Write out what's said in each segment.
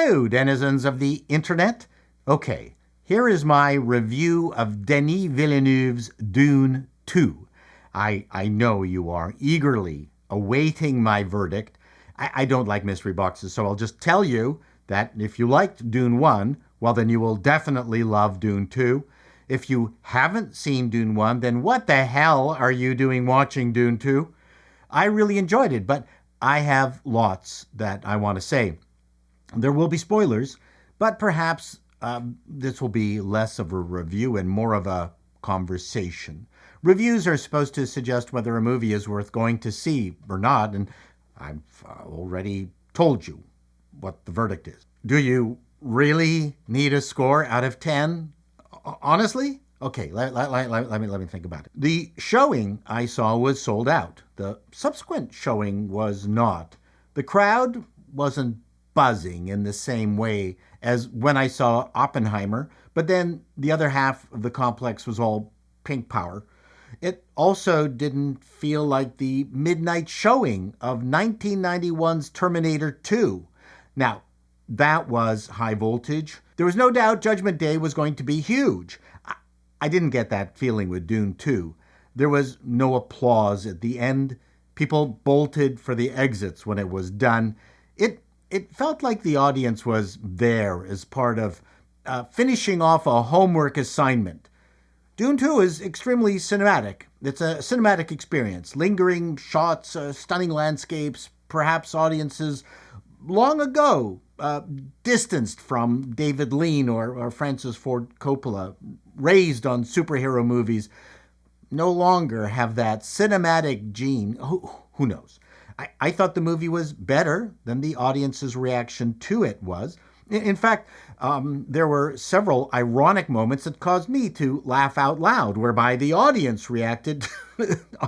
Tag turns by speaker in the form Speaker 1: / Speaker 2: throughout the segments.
Speaker 1: Hello, denizens of the internet. Okay, here is my review of Denis Villeneuve's Dune 2. I know you are eagerly awaiting my verdict. I don't like mystery boxes, so I'll just tell you that if you liked Dune 1, well, then you will definitely love Dune 2. If you haven't seen Dune 1, then what the hell are you doing watching Dune 2? I really enjoyed it, but I have lots that I want to say. There will be spoilers, but perhaps this will be less of a review and more of a conversation. Reviews are supposed to suggest whether a movie is worth going to see or not, and I've already told you what the verdict is. Do you really need a score out of 10? Honestly? Okay, let me think about it. The showing I saw was sold out. The subsequent showing was not. The crowd wasn't buzzing in the same way as when I saw Oppenheimer, but then the other half of the complex was all pink power. It also didn't feel like the midnight showing of 1991's Terminator 2. Now, that was high voltage. There was no doubt Judgment Day was going to be huge. I didn't get that feeling with Dune 2. There was no applause at the end. People bolted for the exits when it was done. It felt like the audience was there as part of finishing off a homework assignment. Dune 2 is extremely cinematic. It's a cinematic experience. Lingering shots, stunning landscapes, perhaps audiences long ago distanced from David Lean or Francis Ford Coppola, raised on superhero movies, no longer have that cinematic gene. Who knows? I thought the movie was better than the audience's reaction to it was. In fact, there were several ironic moments that caused me to laugh out loud, whereby the audience reacted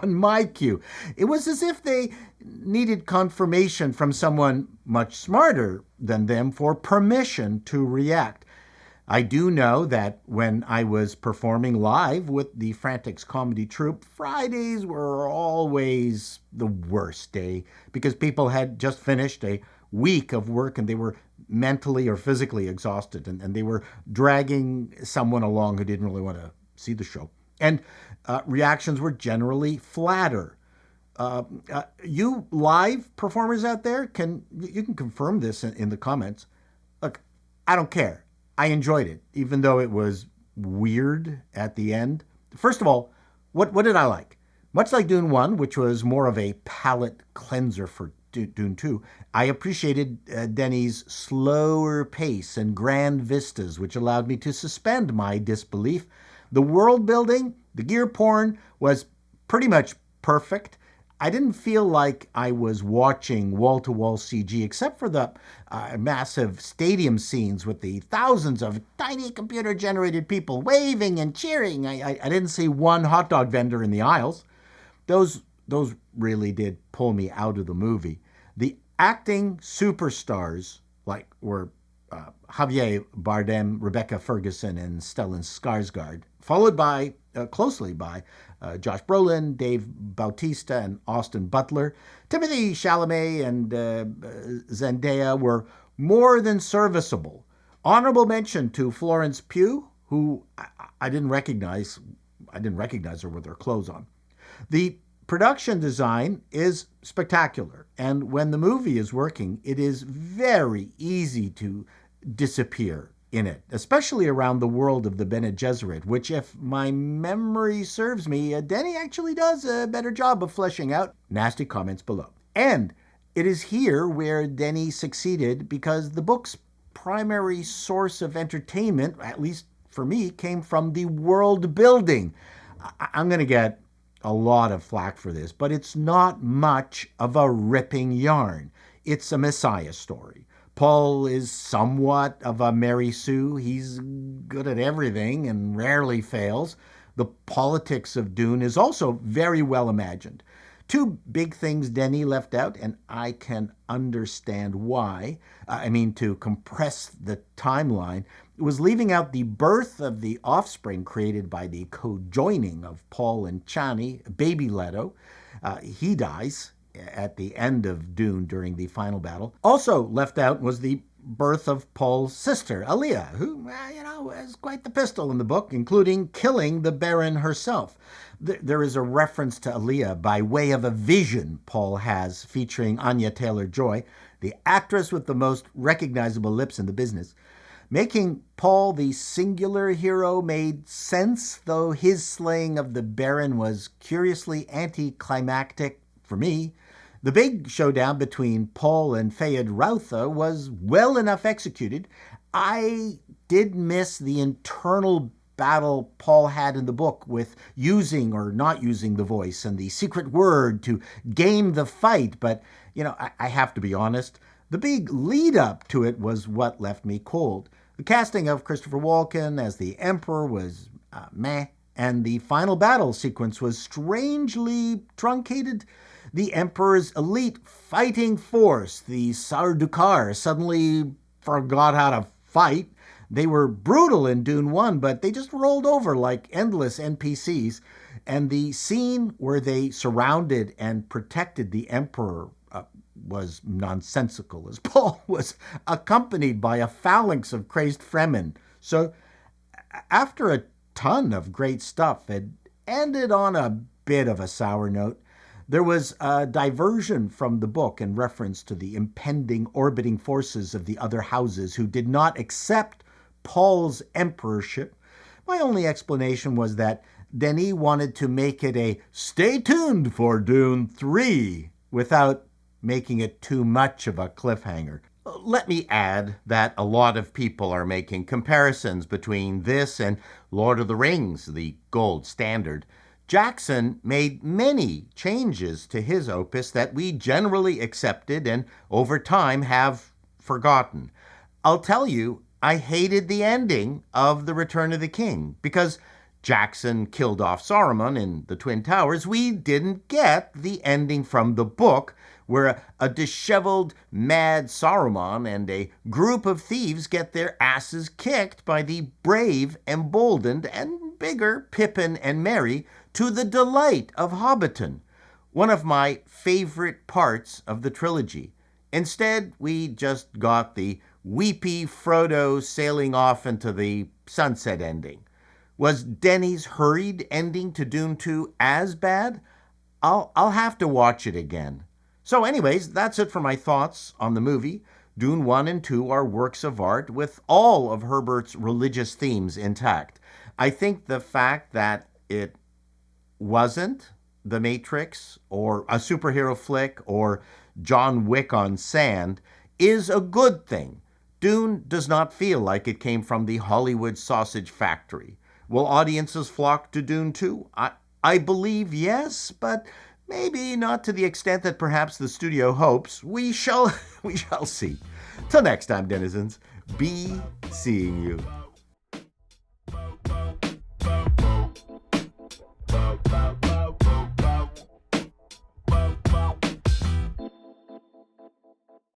Speaker 1: on my cue. It was as if they needed confirmation from someone much smarter than them for permission to react. I do know that when I was performing live with the Frantics comedy troupe, Fridays were always the worst day because people had just finished a week of work and they were mentally or physically exhausted, and they were dragging someone along who didn't really want to see the show. And reactions were generally flatter. You live performers out there, you can confirm this in the comments. Look, I don't care. I enjoyed it, even though it was weird at the end. First of all, what did I like? Much like Dune 1, which was more of a palate cleanser for Dune 2, I appreciated Denis' slower pace and grand vistas, which allowed me to suspend my disbelief. The world building, the gear porn was pretty much perfect. I didn't feel like I was watching wall-to-wall CG, except for the massive stadium scenes with the thousands of tiny computer-generated people waving and cheering. I didn't see one hot dog vendor in the aisles. Those really did pull me out of the movie. The acting superstars were Javier Bardem, Rebecca Ferguson, and Stellan Skarsgård, followed closely by Josh Brolin, Dave Bautista, and Austin Butler. Timothée Chalamet and Zendaya were more than serviceable. Honorable mention to Florence Pugh, who I didn't recognize. I didn't recognize her with her clothes on. The production design is spectacular, and when the movie is working, it is very easy to disappear in it, especially around the world of the Bene Gesserit, which, if my memory serves me, Denny actually does a better job of fleshing out. Nasty comments below. And it is here where Denny succeeded, because the book's primary source of entertainment, at least for me, came from the world building. I'm going to get a lot of flack for this, but it's not much of a ripping yarn. It's a Messiah story. Paul is somewhat of a Mary Sue. He's good at everything and rarely fails. The politics of Dune is also very well imagined. Two big things Denny left out, and I can understand why. To compress the timeline, was leaving out the birth of the offspring created by the co-joining of Paul and Chani, baby Leto. He dies at the end of Dune during the final battle. Also left out was the birth of Paul's sister, Aaliyah, who, is quite the pistol in the book, including killing the Baron herself. There is a reference to Aaliyah by way of a vision Paul has featuring Anya Taylor-Joy, the actress with the most recognizable lips in the business. Making Paul the singular hero made sense, though his slaying of the Baron was curiously anticlimactic for me. The big showdown between Paul and Feyd-Rautha was well enough executed. I did miss the internal battle Paul had in the book with using or not using the voice and the secret word to game the fight, but, I have to be honest, the big lead up to it was what left me cold. The casting of Christopher Walken as the Emperor was meh, and the final battle sequence was strangely truncated. The Emperor's elite fighting force, the Sardaukar, suddenly forgot how to fight. They were brutal in Dune 1, but they just rolled over like endless NPCs. And the scene where they surrounded and protected the Emperor was nonsensical, as Paul was accompanied by a phalanx of crazed Fremen. So after a ton of great stuff, it ended on a bit of a sour note. There was a diversion from the book in reference to the impending orbiting forces of the other houses who did not accept Paul's emperorship. My only explanation was that Denis wanted to make it a stay tuned for Dune 3 without making it too much of a cliffhanger. Let me add that a lot of people are making comparisons between this and Lord of the Rings, the gold standard. Jackson made many changes to his opus that we generally accepted and over time have forgotten. I'll tell you, I hated the ending of The Return of the King because Jackson killed off Saruman in the Twin Towers. We didn't get the ending from the book where a disheveled, mad Saruman and a group of thieves get their asses kicked by the brave, emboldened, and bigger Pippin and Merry to the delight of Hobbiton, one of my favorite parts of the trilogy. Instead, we just got the weepy Frodo sailing off into the sunset ending. Was Denis' hurried ending to Dune 2 as bad? I'll have to watch it again. So anyways, that's it for my thoughts on the movie. Dune 1 and 2 are works of art with all of Herbert's religious themes intact. I think the fact that it wasn't The Matrix or a superhero flick or John Wick on sand is a good thing. Dune does not feel like it came from the Hollywood sausage factory. Will audiences flock to Dune 2? I believe yes, but maybe not to the extent that perhaps the studio hopes. We shall see. Till next time, denizens, be seeing you.